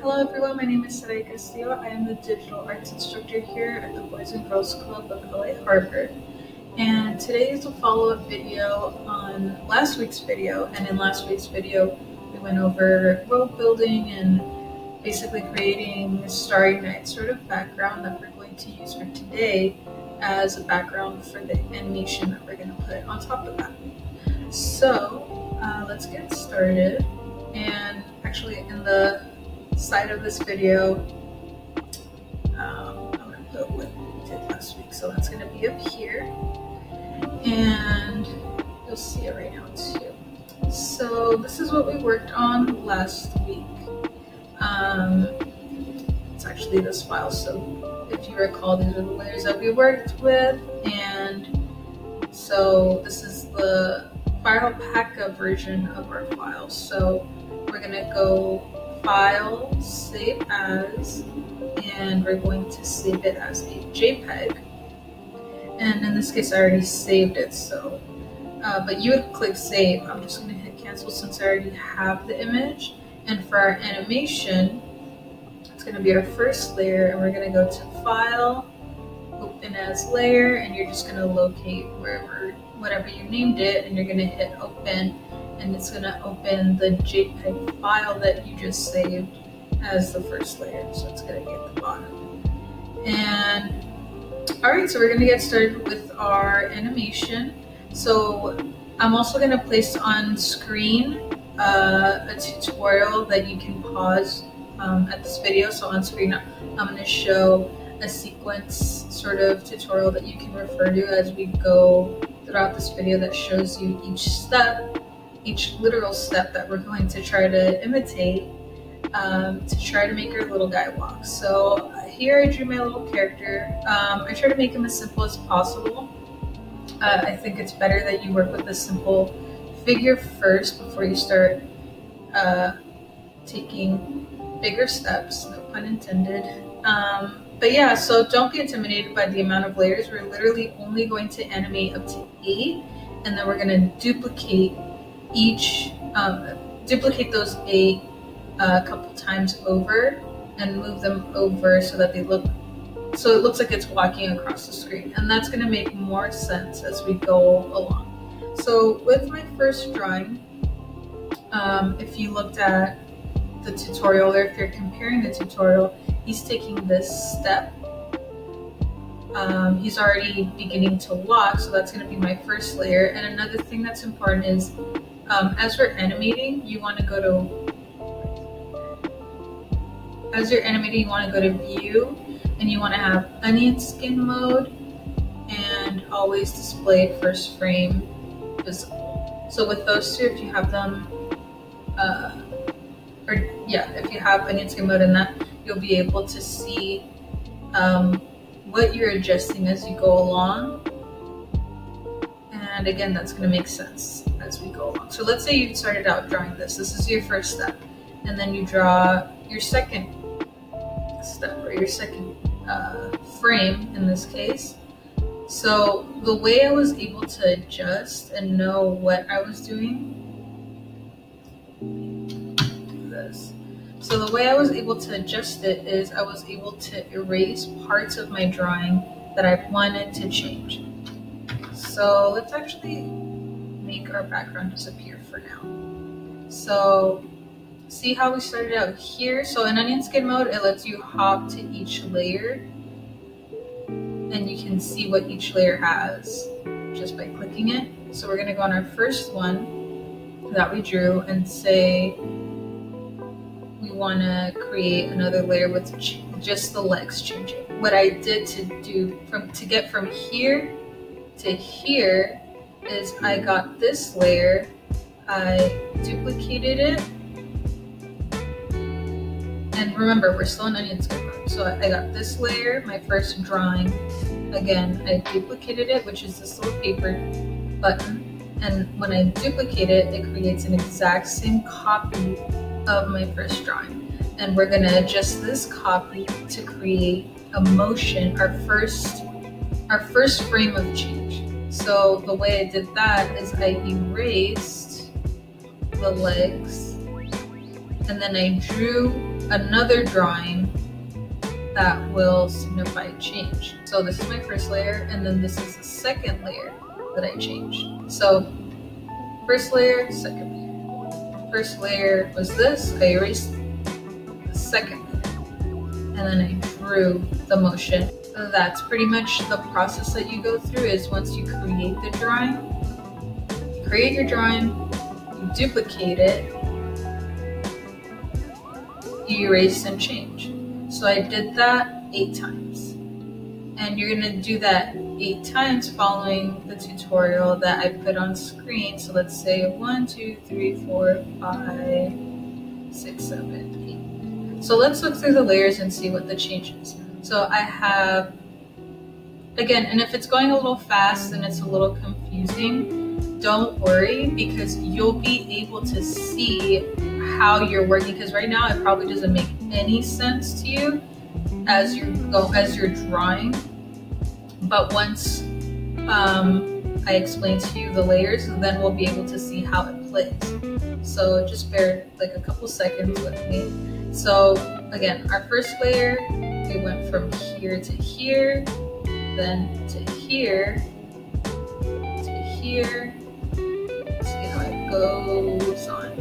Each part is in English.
Hello everyone, my name is Sarai. I am the digital arts instructor here at the Boys and Girls Club of LA Harbor. And today is a follow-up video on last week's video. And in last week's video, we went over world building and basically creating a Starry Night sort of background that we're going to use for today as a background for the animation that we're going to put on top of that. So let's get started. And actually in the side of this video, I'm going to put what we did last week. So that's going to be up here. And you'll see it right now too. So this is what we worked on last week. It's actually this file. So if you recall, these are the layers that we worked with. And so this is the Fire Alpaca version of our file. So we're going to go File, Save As, and we're going to save it as a JPEG. And in this case, I already saved it, so, but you would click Save. I'm just going to hit Cancel since I already have the image. And for our animation, it's going to be our first layer, and we're going to go to File, Open as Layer, and you're just going to locate whatever you named it, and you're going to hit Open. And it's going to open the JPEG file that you just saved as the first layer. So it's going to be at the bottom. And alright, so we're going to get started with our animation. So I'm also going to place on screen a tutorial that you can pause at this video. So on screen, I'm going to show a sequence sort of tutorial that you can refer to as we go throughout this video that shows you each step, each literal step that we're going to try to imitate to try to make our little guy walk. So here I drew my little character. I try to make him as simple as possible. I think it's better that you work with a simple figure first before you start taking bigger steps, no pun intended. But yeah, so don't be intimidated by the amount of layers. We're literally only going to animate up to 8, and then we're going to duplicate those 8 a couple times over and move them over so that it looks like it's walking across the screen, and that's going to make more sense as we go along. So with my first drawing, if you looked at the tutorial, or if you're comparing the tutorial, he's taking this step. He's already beginning to walk, so that's going to be my first layer. And another thing that's important is as we're animating, you want to go to View, and you want to have Onion Skin mode and always display first frame visible. So with those two, if you have them, if you have Onion Skin mode in that, you'll be able to see what you're adjusting as you go along. And again, that's going to make sense as we go along. So let's say you started out drawing this. This is your first step. And then you draw your second step, or your second frame in this case. So the way I was able to adjust and know what I was doing, So the way I was able to adjust it is I was able to erase parts of my drawing that I wanted to change. So let's actually make our background disappear for now. So see how we started out here? So in Onion Skin mode, it lets you hop to each layer, and you can see what each layer has just by clicking it. So we're going to go on our first one that we drew and say we want to create another layer with just the legs changing. What I did to get from here to here is I got this layer, I duplicated it, and remember, we're still in Onion Skin mode. So I got this layer, my first drawing. Again, I duplicated it, which is this little paper button. And when I duplicate it, it creates an exact same copy of my first drawing. And we're gonna adjust this copy to create a motion, our first frame of change. So the way I did that is I erased the legs, and then I drew another drawing that will signify change. So this is my first layer, and then this is the second layer that I changed. So first layer, second layer. First layer was this, I erased the second layer, and then I drew the motion. That's pretty much the process that you go through. Is once you create the drawing, you create your drawing, you duplicate it, you erase and change. So I did that 8 times. And you're gonna do that 8 times following the tutorial that I put on screen. So let's say 1, 2, 3, 4, 5, 6, 7, 8. So let's look through the layers and see what the change is. So I have, again, and if it's going a little fast and it's a little confusing, don't worry, because you'll be able to see how you're working, because right now it probably doesn't make any sense to you as you're drawing. But once I explain to you the layers, then we'll be able to see how it plays. So just bear like a couple seconds with me. So again, our first layer, we went from here to here, then to here, to here. See how it goes on.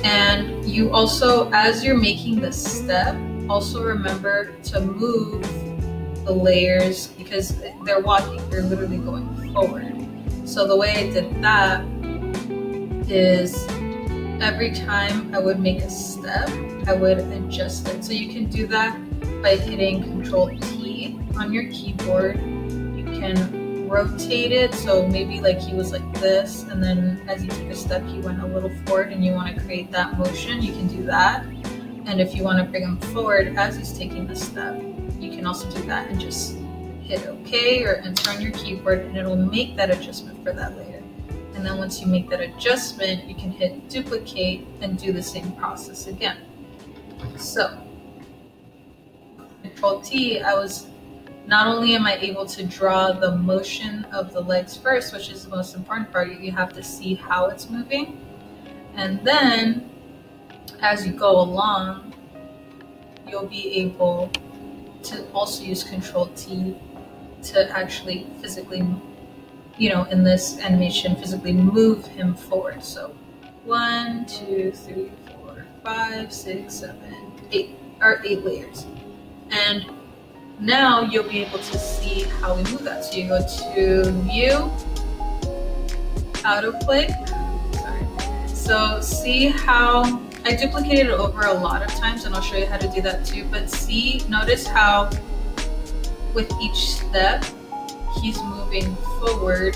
And you also, as you're making this step, also remember to move the layers, because they're walking, they're literally going forward. So the way I did that is every time I would make a step, I would adjust it. So you can do that by hitting Control-T on your keyboard. You can rotate it, so maybe like he was like this, and then as you take a step he went a little forward and you want to create that motion, you can do that. And if you want to bring him forward as he's taking the step, you can also do that and just hit OK or enter on your keyboard, and it'll make that adjustment for that layer. And then once you make that adjustment, you can hit duplicate and do the same process again. So Control-T, not only am I able to draw the motion of the legs first, which is the most important part, you have to see how it's moving. And then as you go along, you'll be able to also use Control-T to actually physically, in this animation, physically move him forward. So 1, 2, 3, 4, 5, 6, 7, 8, or 8 layers. And now you'll be able to see how we move that. So you go to View, Autoplay. Sorry. So see how I duplicated it over a lot of times, and I'll show you how to do that too. But notice how with each step he's moving forward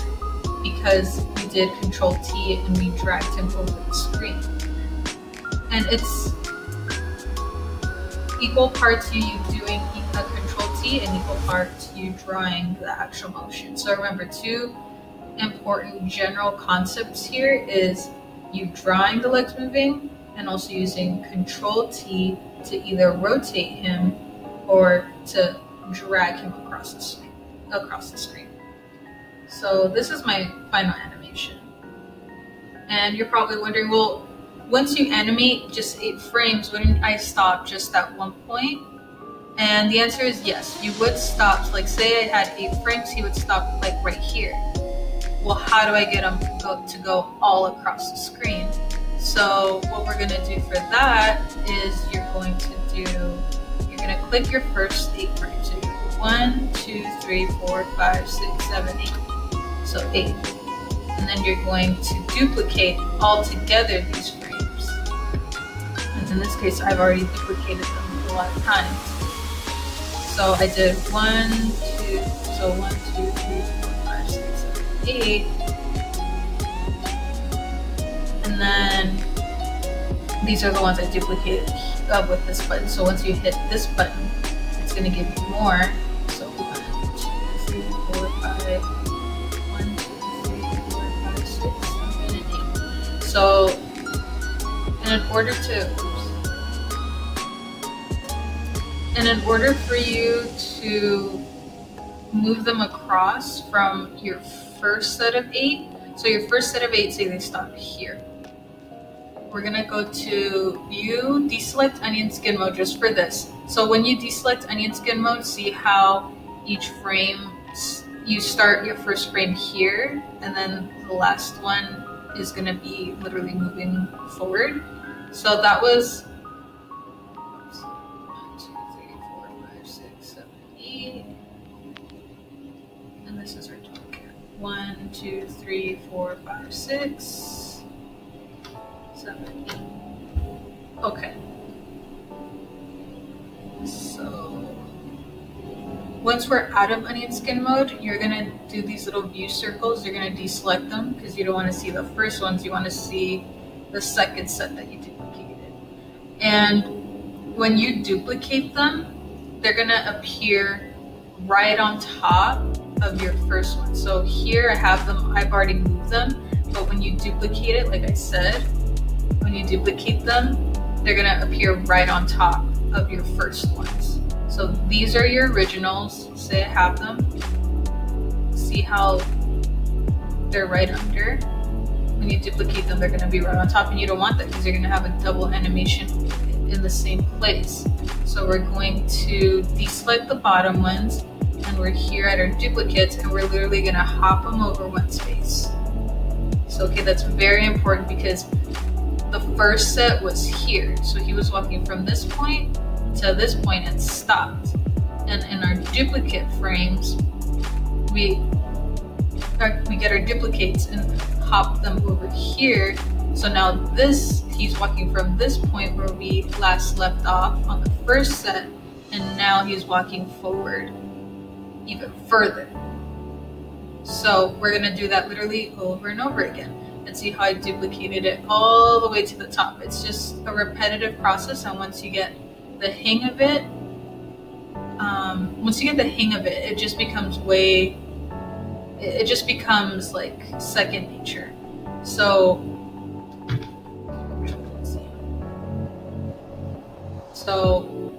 because we did Control-T and we dragged him over the screen. And it's equal parts you doing a Control-T and equal parts you drawing the actual motion. So remember, 2 important general concepts here is you drawing the legs moving and also using Control-T to either rotate him or to drag him across the screen. So this is my final animation. And you're probably wondering, well, once you animate just 8 frames, wouldn't I stop just at one point? And the answer is yes, you would stop. Like say I had 8 frames, he would stop like right here. Well, how do I get him to go all across the screen? So what we're gonna do for that is you're going to click your first 8 frames. So you do 1, 2, 3, 4, 5, 6, 7, 8. So 8. And then you're going to duplicate all together these frames. And in this case, I've already duplicated them a lot of times. So I did 1, 2, so 1, 2, 3, 4, 5, 6, 7, 8. And then these are the ones I duplicated with this button. So once you hit this button, it's going to give you more. So 1, 2, 3, 4, 5, 1, 2, 3, 4, 5, 6, 7, and 8. So, and in order for you to move them across from your first set of 8, so your first set of 8, say they stop here. we're gonna go to view, deselect onion skin mode just for this. So when you deselect onion skin mode, see how each frame, you start your first frame here, and then the last one is gonna be literally moving forward. So that was 1, 2, 3, 4, 5, 6, 7, 8. And this is our target. 1, 2, 3, 4, 5, 6, 7, 8. Okay. So once we're out of onion skin mode, you're gonna do these little view circles. You're gonna deselect them because you don't want to see the first ones. You want to see the second set that you duplicated. And when you duplicate them, they're gonna appear right on top of your first one. So here I have them, I've already moved them, but when you duplicate it, like I said, when you duplicate them, they're gonna appear right on top of your first ones. So these are your originals, say I have them. See how they're right under? When you duplicate them, they're gonna be right on top, and you don't want that because you're gonna have a double animation in the same place. So we're going to deselect the bottom ones, and we're here at our duplicates, and we're literally gonna hop them over one space. So okay, that's very important because the first set was here. So he was walking from this point to this point and stopped. And in our duplicate frames, we get our duplicates and hop them over here. So now this, he's walking from this point where we last left off on the first set, and now he's walking forward even further. So we're gonna do that literally over and over again. And see how I duplicated it all the way to the top. It's just a repetitive process, and once you get the hang of it, it just becomes it just becomes like second nature. So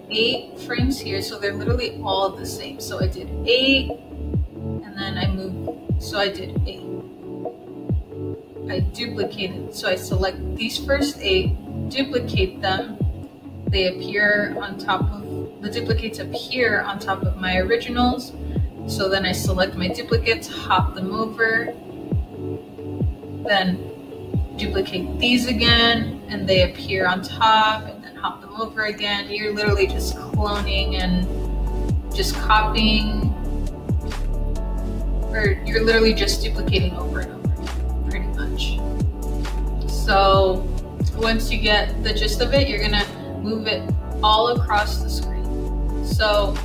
8 frames here, so they're literally all the same. So I did 8, and then I moved, so I did 8. I duplicated, so I select these first 8, duplicate them, they appear on top of, the duplicates appear on top of my originals. So then I select my duplicates, hop them over, then duplicate these again, and they appear on top, and then hop them over again. You're literally just cloning and just copying, or you're literally just duplicating over and over, pretty much. So once you get the gist of it, you're gonna move it all across the screen. So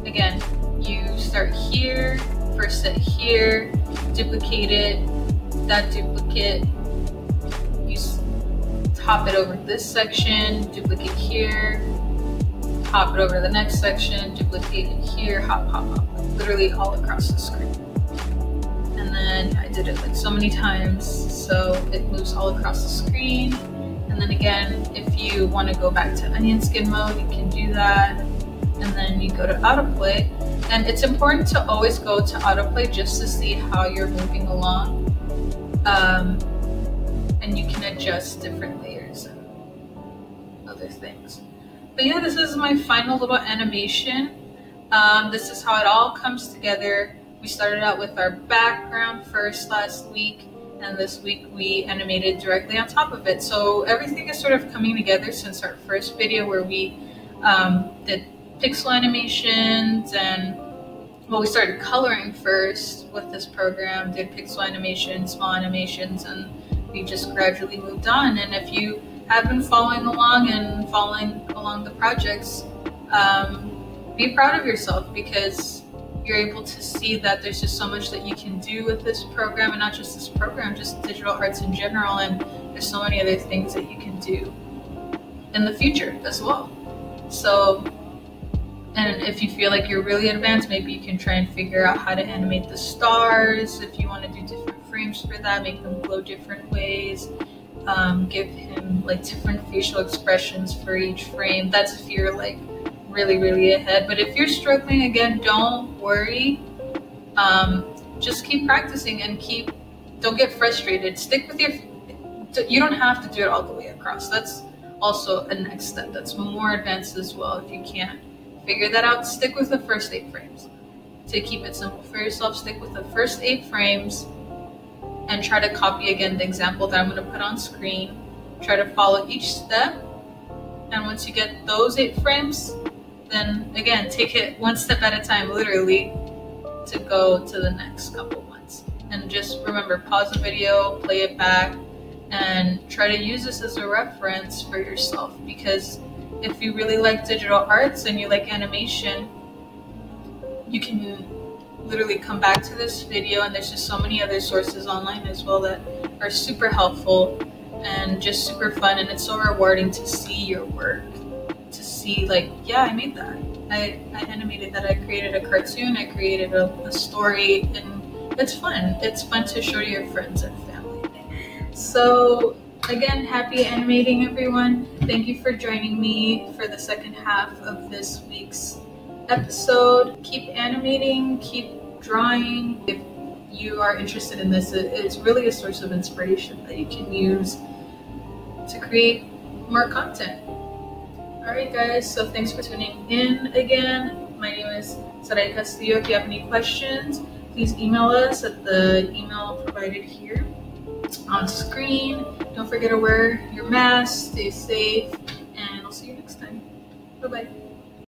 again, you start here, first set here, duplicate it, that duplicate, you hop it over this section, duplicate here, hop it over to the next section, duplicate it here, hop, hop, hop, literally all across the screen. And then I did it like so many times, so it moves all across the screen. And then again, if you want to go back to onion skin mode, you can do that. And then you go to autoplay. And it's important to always go to autoplay just to see how you're moving along. And you can adjust different layers and other things. But yeah, this is my final little animation. This is how it all comes together. We started out with our background first last week, and this week we animated directly on top of it. So everything is sort of coming together since our first video where we did pixel animations, and well, we started coloring first with this program, did pixel animations, small animations, and we just gradually moved on. And if you have been following along the projects, be proud of yourself, because you're able to see that there's just so much that you can do with this program, and not just this program, just digital arts in general, and there's so many other things that you can do in the future as well. So, and if you feel like you're really advanced, maybe you can try and figure out how to animate the stars. If you want to do different frames for that, make them glow different ways, give him like different facial expressions for each frame. That's if you're like really ahead. But if you're struggling, again, don't worry. Just keep practicing and don't get frustrated. You don't have to do it all the way across. That's also a next step. That's more advanced as well. If you can't figure that out, stick with the first 8 frames. To keep it simple for yourself, stick with the first 8 frames and try to copy again the example that I'm going to put on screen. Try to follow each step, and once you get those 8 frames, then again, take it one step at a time, literally, to go to the next couple ones. And just remember, pause the video, play it back, and try to use this as a reference for yourself, because if you really like digital arts and you like animation, you can literally come back to this video, and there's just so many other sources online as well that are super helpful and just super fun, and it's so rewarding to see your work, to see like, yeah, I made that, I animated that, I created a cartoon, I created a story, and it's fun to show to your friends and family. So again, happy animating, everyone. Thank you for joining me for the second half of this week's episode. Keep animating, keep drawing. If you are interested in this, it's really a source of inspiration that you can use to create more content. Alright guys, so thanks for tuning in again. My name is Sarai Castillo. If you have any questions, please email us at the email provided here on screen. Don't forget to wear your mask, stay safe, and I'll see you next time. Bye bye.